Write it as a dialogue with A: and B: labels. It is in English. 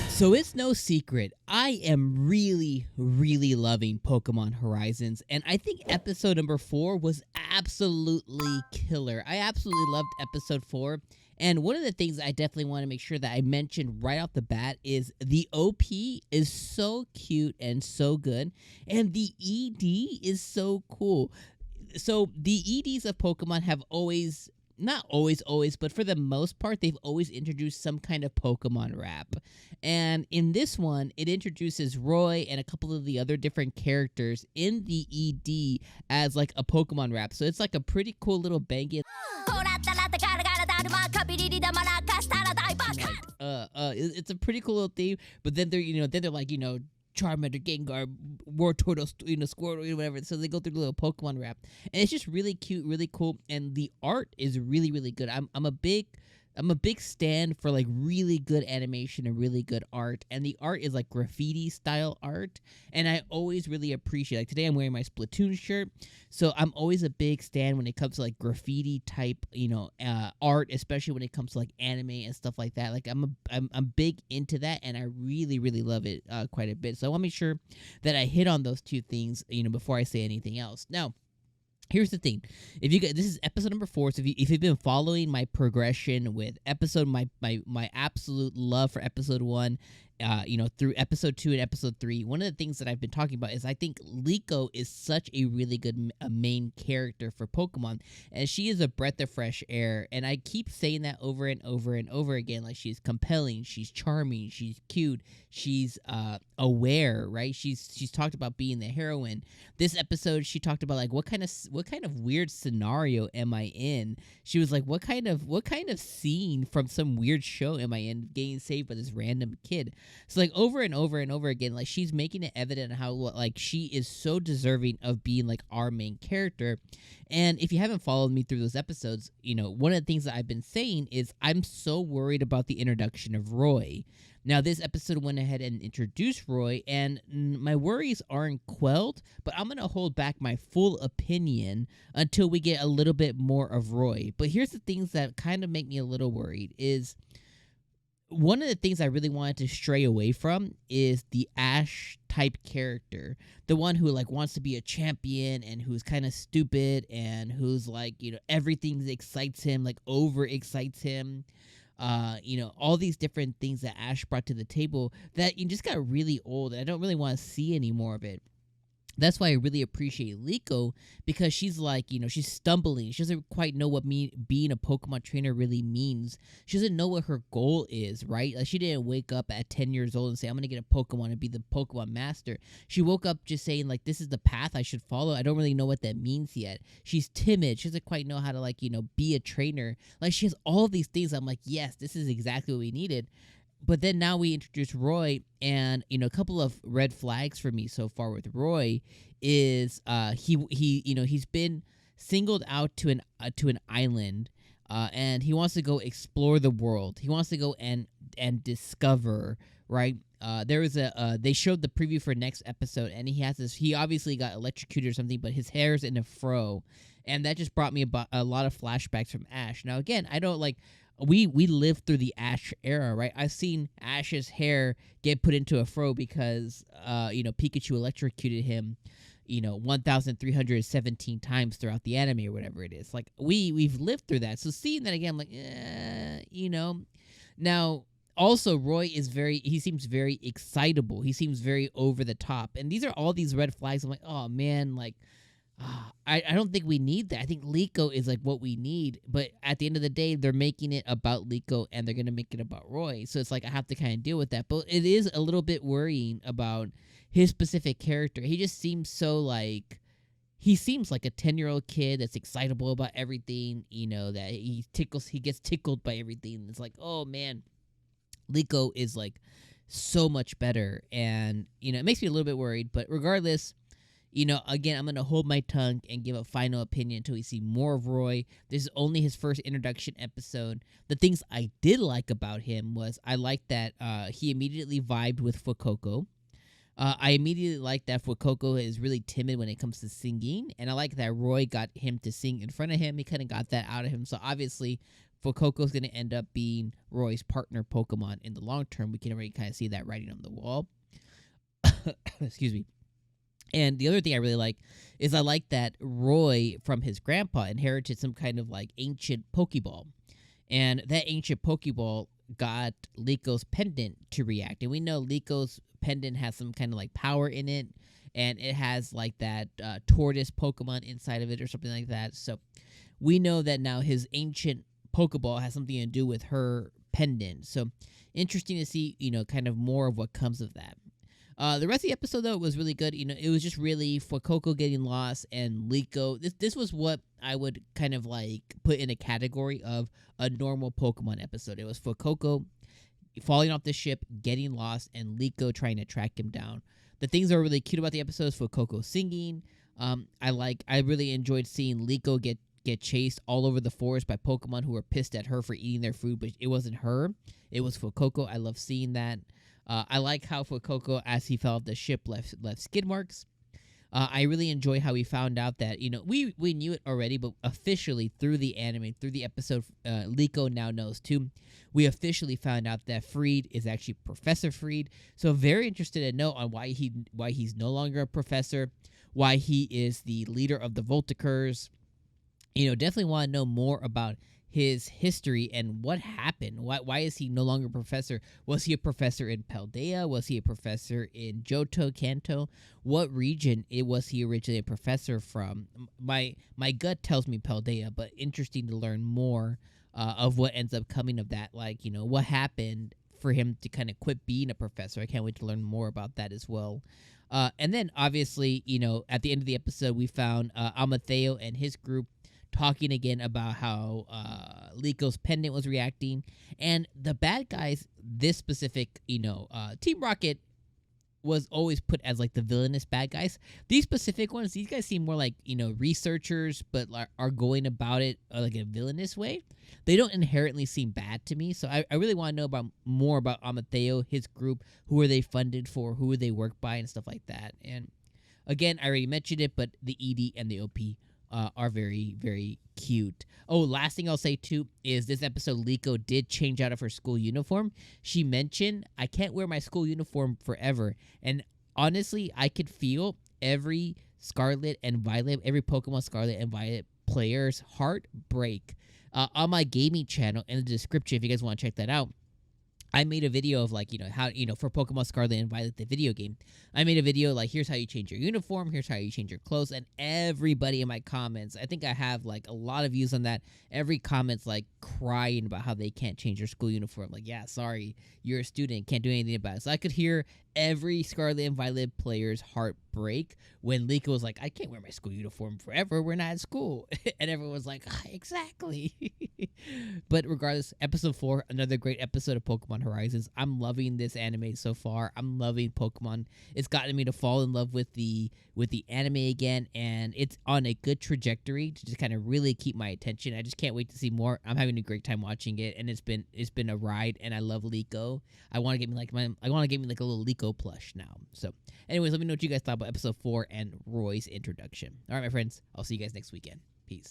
A: So it's no secret, I am really loving Pokemon Horizons, and I think episode number 4 was absolutely killer. I absolutely loved episode 4, and one of the things I definitely want to make sure that I mentioned right off the bat is the OP is so cute and so good, and the ED is so cool. So the EDs of Pokemon have always, not always, but for the most part, they've always introduced some kind of Pokemon rap. And in this one, it introduces Roy and a couple of the other different characters in the ED as like a Pokemon rap. So it's like a pretty cool little banging. It's a pretty cool little theme. But then they're like, Charmander, Gengar, Wartortle, Squirtle, whatever. So they go through the little Pokemon rap, and it's just really cute, really cool, and the art is really good. I'm a big stan for like really good animation and really good art, and the art is like graffiti style art, and I always really appreciate. Like today, I'm wearing my Splatoon shirt, so I'm always a big stan when it comes to like graffiti type, art, especially when it comes to like anime and stuff like that. Like I'm big into that, and I really love it quite a bit. So I want to make sure that I hit on those two things, before I say anything else. Now, here's the thing. If you this is episode number 4, so if you've been following my progression with episode my absolute love for episode 1, through episode 2 and episode 3, one of the things that I've been talking about is I think Liko is such a really good main character for Pokemon, and she is a breath of fresh air, and I keep saying that over and over again. Like, she's compelling, she's charming, she's cute, she's aware, right? She's talked about being the heroine. This episode, she talked about like what kind of weird scenario am I in? She was like, what kind of scene from some weird show am I in, getting saved by this random kid? So like over and over again, like she's making it evident how like she is so deserving of being like our main character. And if you haven't followed me through those episodes, one of the things that I've been saying is I'm so worried about the introduction of Roy. Now, this episode went ahead and introduced Roy, and my worries aren't quelled, but I'm going to hold back my full opinion until we get a little bit more of Roy. But here's the things that kind of make me a little worried is, one of the things I really wanted to stray away from is the Ash type character, the one who like wants to be a champion and who's kind of stupid and who's like, everything excites him, like over excites him. All these different things that Ash brought to the table that just got really old, and I don't really want to see any more of it. That's why I really appreciate Liko, because she's like, she's stumbling. She doesn't quite know what being a Pokemon trainer really means. She doesn't know what her goal is, right? Like, she didn't wake up at 10 years old and say, I'm going to get a Pokemon and be the Pokemon master. She woke up just saying, like, this is the path I should follow. I don't really know what that means yet. She's timid. She doesn't quite know how to, like, be a trainer. Like, she has all of these things. I'm like, yes, this is exactly what we needed. But then now we introduce Roy, and a couple of red flags for me so far with Roy is he's been singled out to an island, and he wants to go explore the world. He wants to go and discover, right? There was they showed the preview for next episode, and he obviously got electrocuted or something, but his hair's in a fro, and that just brought me about a lot of flashbacks from Ash. Now again, I don't like. We lived through the Ash era, right? I've seen Ash's hair get put into a fro because Pikachu electrocuted him 1,317 times throughout the anime or whatever it is. Like, we've lived through that. So seeing that again, I'm like, Now, also, Roy he seems very excitable. He seems very over the top. And these are all these red flags. I'm like, oh man, like, I don't think we need that. I think Liko is like what we need, but at the end of the day, they're making it about Liko and they're gonna make it about Roy. So it's like I have to kind of deal with that. But it is a little bit worrying about his specific character. He just seems so like a 10-year-old kid that's excitable about everything. That he gets tickled by everything. It's like, oh man, Liko is like so much better, and it makes me a little bit worried. But regardless. Again, I'm going to hold my tongue and give a final opinion until we see more of Roy. This is only his first introduction episode. The things I did like about him was I liked that he immediately vibed with Fuecoco. I immediately like that Fuecoco is really timid when it comes to singing, and I like that Roy got him to sing in front of him. He kind of got that out of him. So obviously, Fuecoco's going to end up being Roy's partner Pokemon in the long term. We can already kind of see that writing on the wall. Excuse me. And the other thing I really like is I like that Roy from his grandpa inherited some kind of like ancient Pokeball. And that ancient Pokeball got Liko's pendant to react. And we know Liko's pendant has some kind of like power in it. And it has like that tortoise Pokemon inside of it or something like that. So we know that now his ancient Pokeball has something to do with her pendant. So interesting to see, kind of more of what comes of that. The rest of the episode though was really good. It was just really for Coco getting lost and Liko. This was what I would kind of like put in a category of a normal Pokemon episode. It was for Coco falling off the ship, getting lost, and Liko trying to track him down. The things that were really cute about the episodes for Coco singing. I really enjoyed seeing Liko get chased all over the forest by Pokemon who were pissed at her for eating their food, but it wasn't her. It was for Coco. I love seeing that. I like how Fuecoco, as he fell off the ship, left skid marks. I really enjoy how we found out that, we knew it already, but officially through the anime, through the episode, Liko now knows too. We officially found out that Freed is actually Professor Freed. So very interested to know on why he's no longer a professor, why he is the leader of the Volticurs. Definitely want to know more about his history and what happened. Why is he no longer a professor? Was he a professor in Paldea? Was he a professor in Johto, Kanto? What region was he originally a professor from? My gut tells me Paldea, but interesting to learn more of what ends up coming of that. Like, what happened for him to kind of quit being a professor. I can't wait to learn more about that as well. And then, obviously, at the end of the episode, we found 𝐜𝐴mateo and his group talking again about how Liko's pendant was reacting. And the bad guys, this specific, Team Rocket was always put as like the villainous bad guys. These specific ones, these guys seem more like, researchers, but are going about it like a villainous way. They don't inherently seem bad to me. So I really want to know more about 𝐜𝐴mateo, his group, who are they funded for, who are they work by, and stuff like that. And again, I already mentioned it, but the ED and the OP are very, very cute. Oh, last thing I'll say too is this episode Liko did change out of her school uniform. She mentioned, I can't wear my school uniform forever. And honestly, I could feel every Scarlet and Violet, every Pokemon Scarlet and Violet player's heart break. On my gaming channel in the description, if you guys want to check that out, I made a video of like, how, for Pokemon Scarlet and Violet, the video game. I made a video like, here's how you change your uniform, here's how you change your clothes, and everybody in my comments, I think I have like a lot of views on that. Every comment's like crying about how they can't change their school uniform. Like, yeah, sorry, you're a student, can't do anything about it. So I could hear every Scarlet and Violet player's heart break when Liko was like, I can't wear my school uniform forever, we're not at school. And everyone was like, exactly. But regardless, episode 4, another great episode of Pokemon Horizons. I'm loving this anime so far. I'm loving Pokemon. It's gotten me to fall in love with the anime again, and it's on a good trajectory to just kind of really keep my attention. I just can't wait to see more. I'm having a great time watching it, and it's been a ride, and I love Liko. I want to get me like a little Liko plush now. So anyways, let me know what you guys thought about episode 4 and Roy's introduction. All right, my friends, I'll see you guys next weekend. Peace.